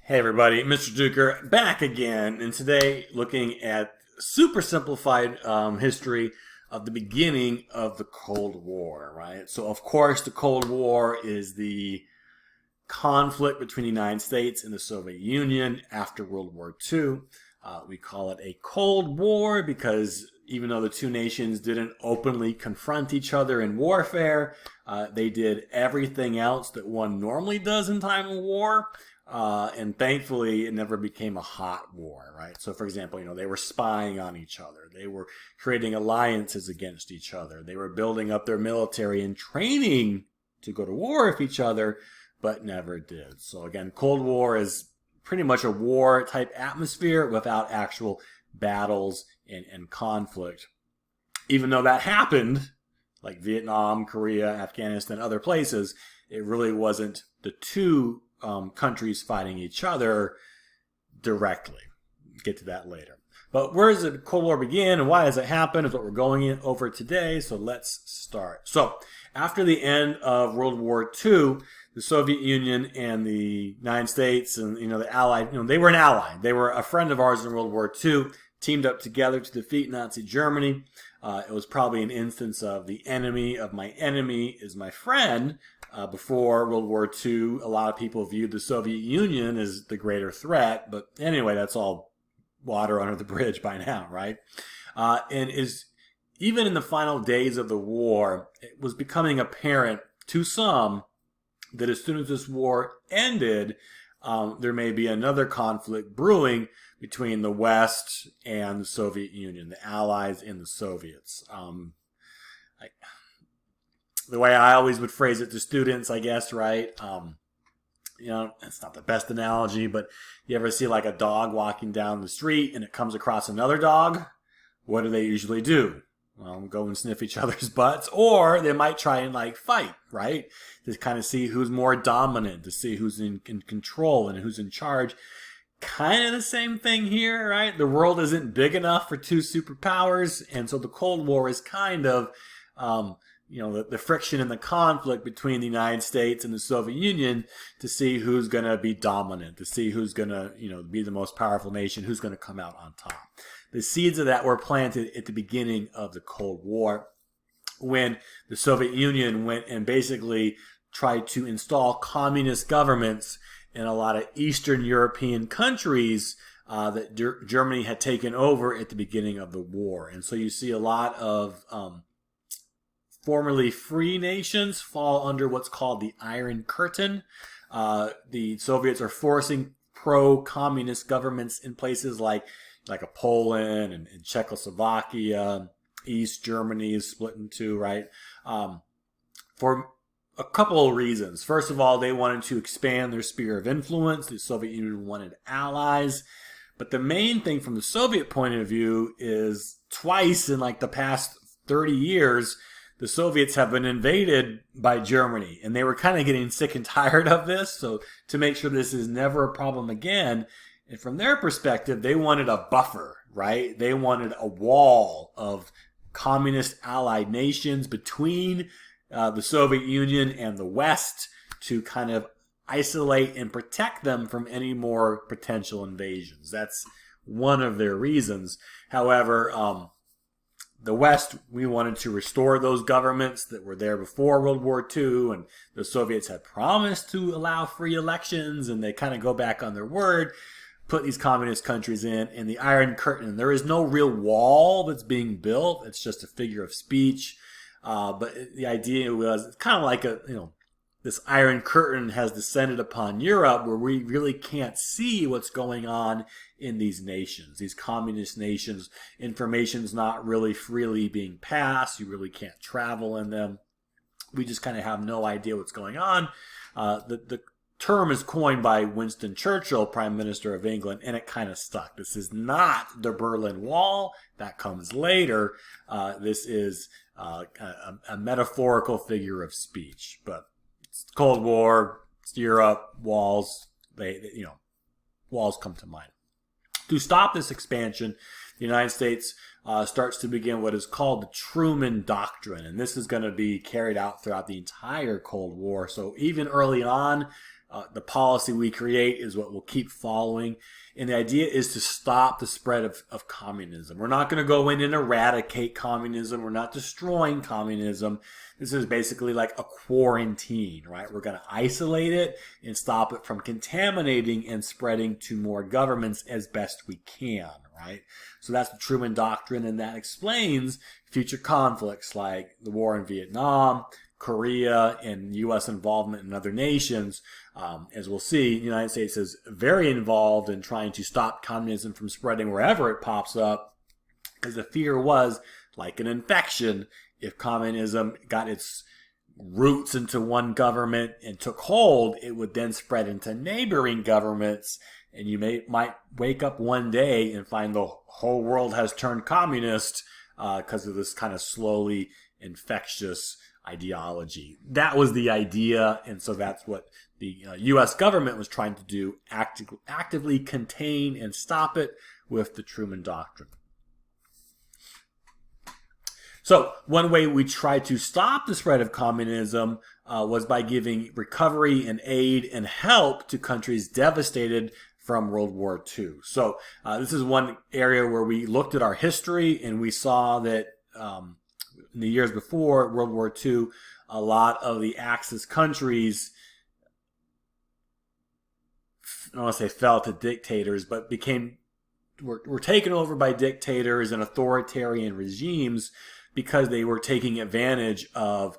Hey everybody, Mr. Duker back again, and today looking at super simplified history of the beginning of the Cold War, right? So of course the Cold War is the conflict between the United States and the Soviet Union after World War II. We call it a Cold War because even though the two nations didn't openly confront each other in warfare, they did everything else that one normally does in time of war. And thankfully, it never became a hot war, right? So, for example, they were spying on each other. They were creating alliances against each other. They were building up their military and training to go to war with each other, but never did. So, again, Cold War is pretty much a war-type atmosphere without actual battles and conflict. Even though that happened, like Vietnam, Korea, Afghanistan, other places, it really wasn't the two countries fighting each other directly. Get to that later. But where does the Cold War begin and why does it happen is what we're going over today. So let's start. So after the end of World War II, the Soviet Union and the United States and the Allied, they were an ally. They were a friend of ours in World War II, teamed up together to defeat Nazi Germany. It was probably an instance of the enemy of my enemy is my friend. Before World War II, a lot of people viewed the Soviet Union as the greater threat. But anyway, that's all water under the bridge by now, right? And is even in the final days of the war, it was becoming apparent to some that as soon as this war ended, there may be another conflict brewing between the West and the Soviet Union, the Allies and the Soviets. The way I always would phrase it to students, I guess, right? It's not the best analogy, but you ever see like a dog walking down the street and it comes across another dog? What do they usually do? Well, go and sniff each other's butts, or they might try and fight, right? To kind of see who's more dominant, to see who's in control and who's in charge. Kind of the same thing here, right? The world isn't big enough for two superpowers, and so the Cold War is kind of the friction and the conflict between the United States and the Soviet Union to see who's going to be dominant, to see who's going to, be the most powerful nation, who's going to come out on top. The seeds of that were planted at the beginning of the Cold War when the Soviet Union went and basically tried to install communist governments in a lot of Eastern European countries that Germany had taken over at the beginning of the war. And so you see a lot of formerly free nations fall under what's called the Iron Curtain. The Soviets are forcing pro-communist governments in places like a Poland and Czechoslovakia. East Germany is split in two, right? For a couple of reasons. First of all, they wanted to expand their sphere of influence. The Soviet Union wanted allies. But the main thing from the Soviet point of view is twice in the past 30 years, the Soviets have been invaded by Germany, and they were kind of getting sick and tired of this. So to make sure this is never a problem again, and from their perspective, they wanted a buffer, right? They wanted a wall of communist allied nations between the Soviet Union and the West to kind of isolate and protect them from any more potential invasions. That's one of their reasons. However, the West, we wanted to restore those governments that were there before World War II, and the Soviets had promised to allow free elections, and they kind of go back on their word, put these communist countries in, and the Iron Curtain. There is no real wall that's being built. It's just a figure of speech. But the idea was it's kind of like this Iron Curtain has descended upon Europe where we really can't see what's going on in these nations, these communist nations. Information's not really freely being passed. You really can't travel in them. We just kind of have no idea what's going on. The term is coined by Winston Churchill, Prime Minister of England, and it kind of stuck. This is not the Berlin Wall. That comes later. This is a metaphorical figure of speech. But it's Cold War, it's Europe, walls, walls come to mind. To stop this expansion, the United States starts to begin what is called the Truman Doctrine. And this is going to be carried out throughout the entire Cold War. So even early on, The policy we create is what we'll keep following. And the idea is to stop the spread of communism. We're not going to go in and eradicate communism. We're not destroying communism. This is basically like a quarantine, right? We're going to isolate it and stop it from contaminating and spreading to more governments as best we can, right? So that's the Truman Doctrine, and that explains future conflicts like the war in Vietnam, Korea, and U.S. involvement in other nations. As we'll see, the United States is very involved in trying to stop communism from spreading wherever it pops up, because the fear was, like an infection, if communism got its roots into one government and took hold, it would then spread into neighboring governments, and you might wake up one day and find the whole world has turned communist because of this kind of slowly infectious ideology. That was the idea, and so that's what the U.S. government was trying to do, actively contain and stop it with the Truman Doctrine. So one way we tried to stop the spread of communism was by giving recovery and aid and help to countries devastated from World War II. So this is one area where we looked at our history, and we saw that in the years before World War II, a lot of the Axis countries, I don't want to say fell to dictators, but were taken over by dictators and authoritarian regimes because they were taking advantage of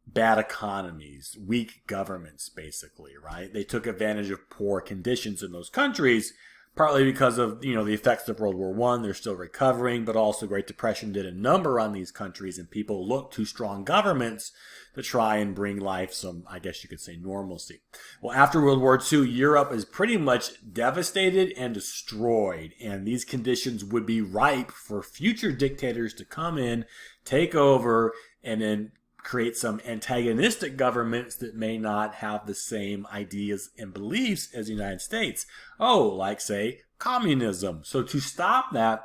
bad economies, weak governments, basically, right? They took advantage of poor conditions in those countries, partly because of, the effects of World War I. They're still recovering, but also Great Depression did a number on these countries, and people looked to strong governments to try and bring life some, I guess you could say, normalcy. Well, after World War II, Europe is pretty much devastated and destroyed, and these conditions would be ripe for future dictators to come in, take over, and then create some antagonistic governments that may not have the same ideas and beliefs as the United States. Like, say, communism. So to stop that,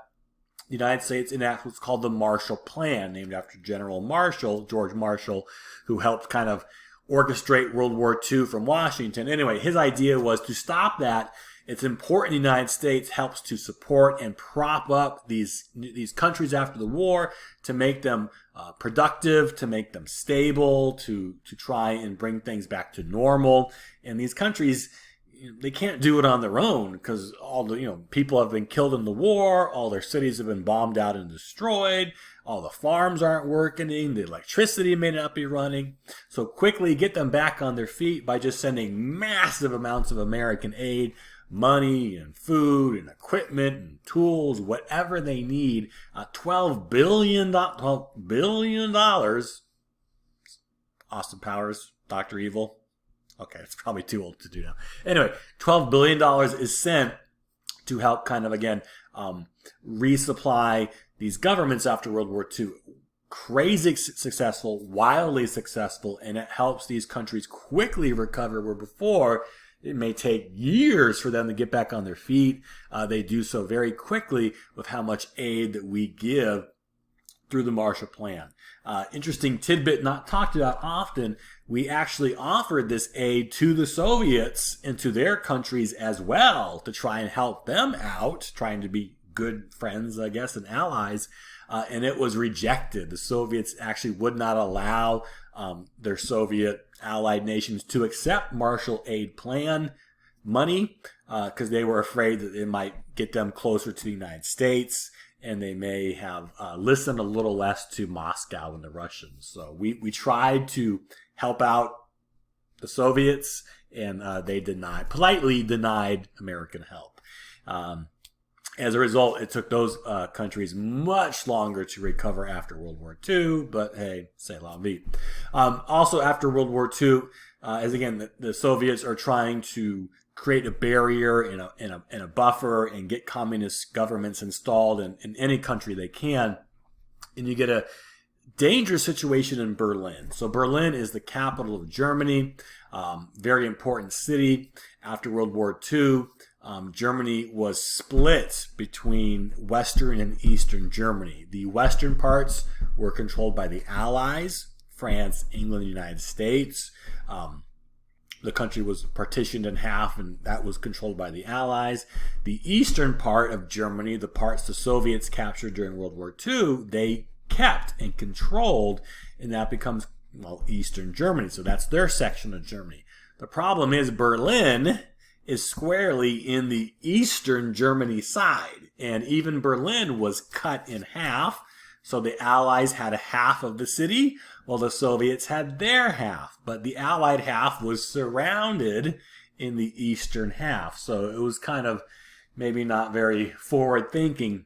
the United States enacted what's called the Marshall Plan, named after General Marshall, George Marshall, who helped kind of orchestrate World War II from Washington. Anyway, his idea was to stop that. It's important the United States helps to support and prop up these countries after the war, to make them productive, to make them stable, to try and bring things back to normal. And these countries, they can't do it on their own, because all the people have been killed in the war, all their cities have been bombed out and destroyed, all the farms aren't working, the electricity may not be running. So quickly get them back on their feet by just sending massive amounts of American aid, money and food and equipment and tools, whatever they need. $12 billion. Austin Powers, Dr. Evil. Okay, it's probably too old to do now. Anyway, $12 billion is sent to help kind of, again, resupply these governments after World War II. Crazy successful, wildly successful, and it helps these countries quickly recover, where before it may take years for them to get back on their feet. They do so very quickly with how much aid that we give through the Marshall Plan. Interesting tidbit not talked about often, we actually offered this aid to the Soviets and to their countries as well to try and help them out, trying to be good friends, I guess, and allies, and it was rejected. The Soviets actually would not allow their Soviet allied nations to accept Marshall Aid Plan money because they were afraid that it might get them closer to the United States, and they may have listened a little less to Moscow and the Russians. So we tried to help out the Soviets, and they politely denied American help. As a result, it took those countries much longer to recover after World War II, but hey, c'est la vie. Also, after World War II, as again, the Soviets are trying to create a barrier and a buffer and get communist governments installed in any country they can, and you get a dangerous situation in Berlin. So Berlin is the capital of Germany, very important city. After World War II, Germany was split between Western and Eastern Germany. The Western parts were controlled by the Allies, France, England, the United States. the country was partitioned in half, and that was controlled by the Allies. The eastern part of Germany, the parts the Soviets captured during World War II, they kept and controlled, and that becomes, well, Eastern Germany. So that's their section of Germany. The problem is Berlin is squarely in the Eastern Germany side, and even Berlin was cut in half. So the Allies had a half of the city, while the Soviets had their half. But the Allied half was surrounded in the eastern half. So it was kind of maybe not very forward-thinking.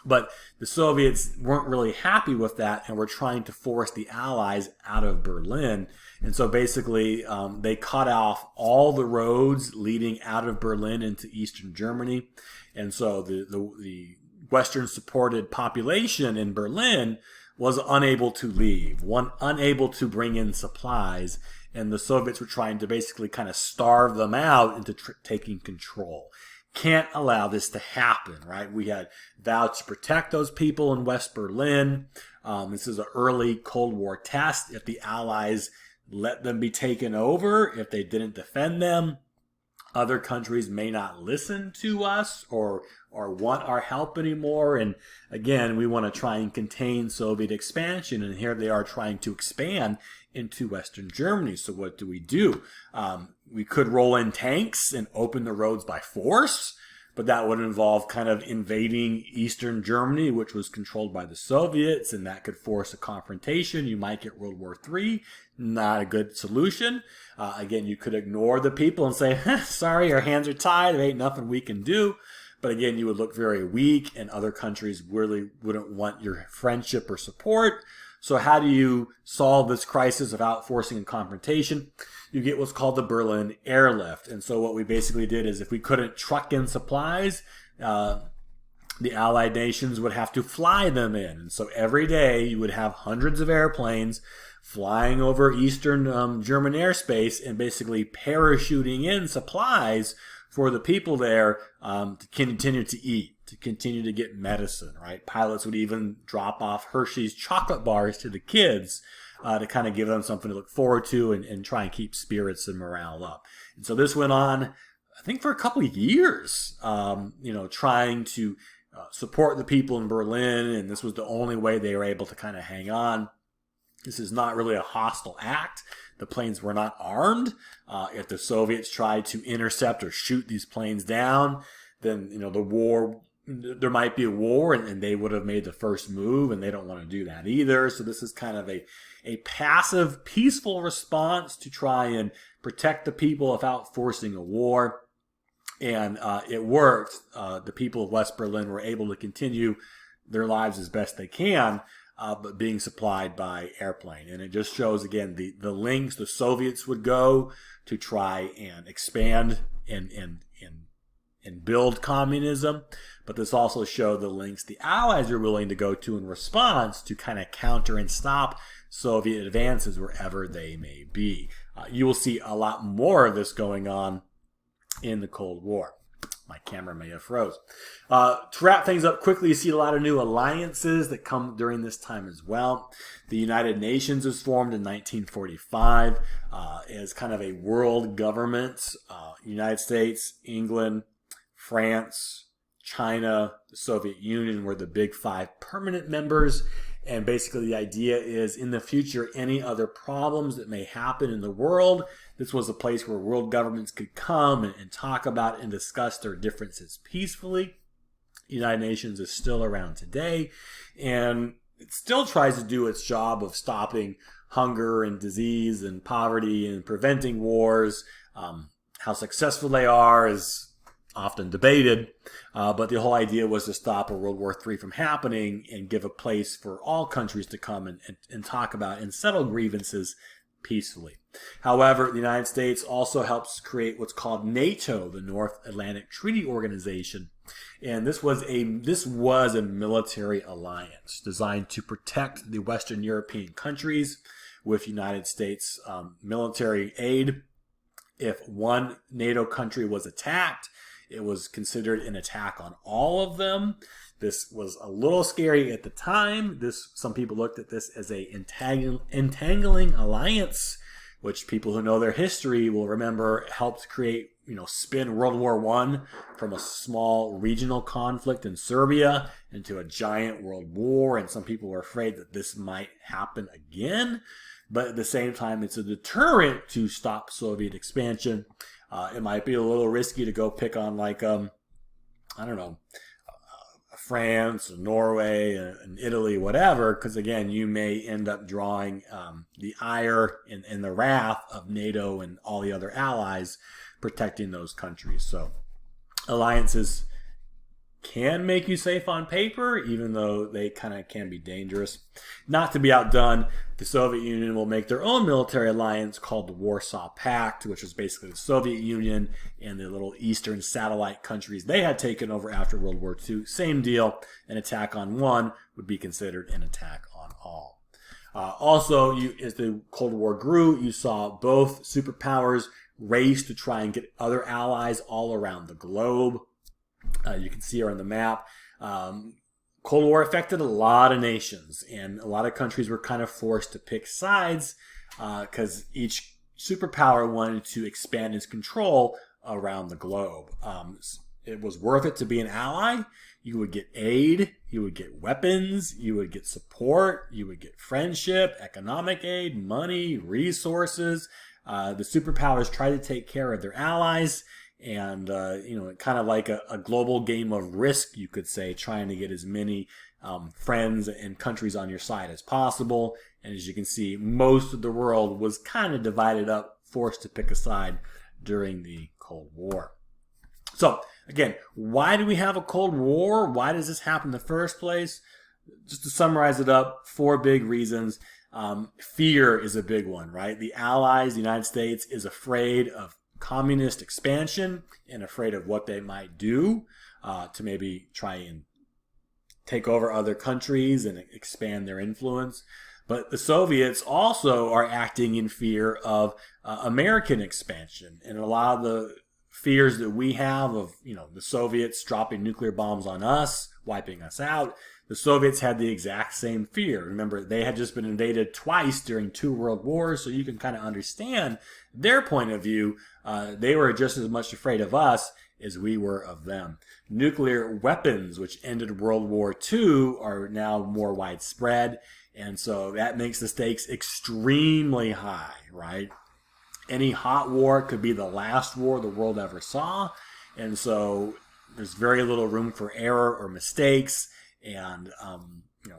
But the Soviets weren't really happy with that and were trying to force the Allies out of Berlin. And so basically they cut off all the roads leading out of Berlin into eastern Germany. And so the Western-supported population in Berlin was unable to leave, unable to bring in supplies, and the Soviets were trying to basically kind of starve them out into taking control. Can't allow this to happen, right? We had vowed to protect those people in West Berlin. This is an early Cold War test. If the Allies let them be taken over, if they didn't defend them, other countries may not listen to us or want our help anymore. And again, we want to try and contain Soviet expansion. And here they are trying to expand into Western Germany. So what do? We could roll in tanks and open the roads by force, but that would involve kind of invading Eastern Germany, which was controlled by the Soviets, and that could force a confrontation. You might get World War III. Not a good solution. Again, you could ignore the people and say, sorry, our hands are tied. There ain't nothing we can do. But again, you would look very weak, and other countries really wouldn't want your friendship or support. So how do you solve this crisis without forcing a confrontation? You get what's called the Berlin airlift. And so what we basically did is if we couldn't truck in supplies, the Allied nations would have to fly them in. And so every day you would have hundreds of airplanes flying over Eastern German airspace and basically parachuting in supplies for the people there to continue to eat, to continue to get medicine, right? Pilots would even drop off Hershey's chocolate bars to the kids to kind of give them something to look forward to and try and keep spirits and morale up. And so this went on, I think, for a couple of years, trying to support the people in Berlin, and this was the only way they were able to kind of hang on. This is not really a hostile act. The planes were not armed. If the Soviets tried to intercept or shoot these planes down, then there might be a war, and they would have made the first move, and they don't want to do that either. So this is kind of a passive, peaceful response to try and protect the people without forcing a war. And it worked. The people of West Berlin were able to continue their lives as best they can, but being supplied by airplane. And it just shows, again, the lengths the Soviets would go to try and expand and build communism. But this also showed the lengths the Allies are willing to go to in response to kind of counter and stop Soviet advances wherever they may be. You will see a lot more of this going on in the Cold War. My camera may have froze. To wrap things up quickly, you see a lot of new alliances that come during this time as well. The United Nations was formed in 1945 as kind of a world government. United States, England, France, China, the Soviet Union were the big five permanent members. And basically the idea is in the future, any other problems that may happen in the world, this was a place where world governments could come and talk about and discuss their differences peacefully. The United Nations is still around today, and it still tries to do its job of stopping hunger and disease and poverty and preventing wars. How successful they are is often debated, but the whole idea was to stop a World War III from happening and give a place for all countries to come and talk about and settle grievances peacefully. However, the United States also helps create what's called NATO, the North Atlantic Treaty Organization, and this was a military alliance designed to protect the Western European countries with United States military aid. If one NATO country was attacked, it was considered an attack on all of them. This was a little scary at the time. Some people looked at this as a entangling alliance which people who know their history will remember helped create, spin World War I from a small regional conflict in Serbia into a giant world war. And some people were afraid that this might happen again. But at the same time, it's a deterrent to stop Soviet expansion. It might be a little risky to go pick on France, or Norway, and Italy, whatever, because again, you may end up drawing the ire and the wrath of NATO and all the other allies protecting those countries. So alliances can make you safe on paper, even though they kind of can be dangerous. Not to be outdone, the Soviet Union will make their own military alliance called the Warsaw Pact, which is basically the Soviet Union and the little eastern satellite countries they had taken over after World War II. Same deal. An attack on one would be considered an attack on all. Also, as the Cold War grew, you saw both superpowers race to try and get other allies all around the globe. You can see here on the map, Cold War affected a lot of nations, and a lot of countries were kind of forced to pick sides because each superpower wanted to expand its control around the globe. It was worth it to be an ally. You would get aid, you would get weapons, you would get support, you would get friendship, economic aid, money, resources. The superpowers tried to take care of their allies. And, kind of like a global game of Risk, you could say, trying to get as many friends and countries on your side as possible. And as you can see, most of the world was kind of divided up, forced to pick a side during the Cold War. So, again, why do we have a Cold War? Why does this happen in the first place? Just to summarize it up, 4 big reasons. Fear is a big one, right? The Allies, the United States, is afraid of communist expansion and afraid of what they might do to maybe try and take over other countries and expand their influence. But the Soviets also are acting in fear of American expansion, and a lot of the fears that we have of the Soviets dropping nuclear bombs on us, wiping us out. The Soviets had the exact same fear. Remember, they had just been invaded twice during 2 world wars, so you can kind of understand their point of view. They were just as much afraid of us as we were of them. Nuclear weapons, which ended World War II, are now more widespread, and so that makes the stakes extremely high, right? Any hot war could be the last war the world ever saw, and so there's very little room for error or mistakes. And,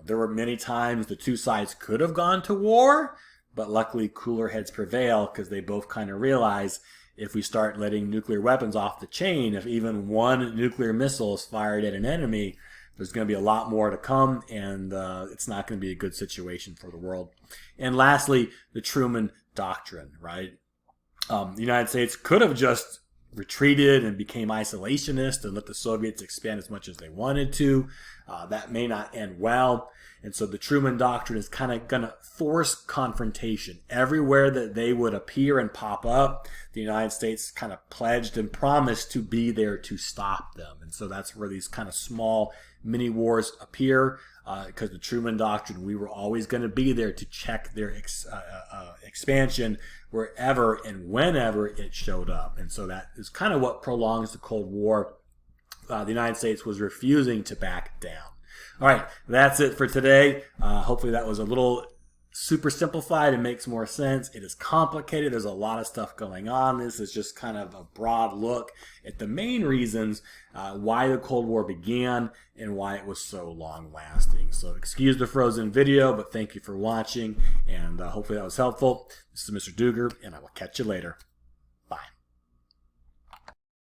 there were many times the 2 sides could have gone to war, but luckily cooler heads prevail because they both kind of realize if we start letting nuclear weapons off the chain, if even one nuclear missile is fired at an enemy, there's going to be a lot more to come, and it's not going to be a good situation for the world. And lastly, the Truman Doctrine, right? The United States could have just retreated and became isolationist and let the Soviets expand as much as they wanted to. That may not end well. And so the Truman Doctrine is kind of going to force confrontation. Everywhere that they would appear and pop up, the United States kind of pledged and promised to be there to stop them. And so that's where these kind of small mini wars appear, because the Truman Doctrine, we were always going to be there to check their expansion wherever and whenever it showed up. And so that is kind of what prolongs the Cold War. The United States was refusing to back down. All right, that's it for today. Hopefully that was a little super simplified and makes more sense. It is complicated. There's a lot of stuff going on. This is just kind of a broad look at the main reasons why the Cold War began and why it was so long lasting. So excuse the frozen video, but thank you for watching, and hopefully that was helpful. This is Mr. Duger, and I will catch you later. Bye.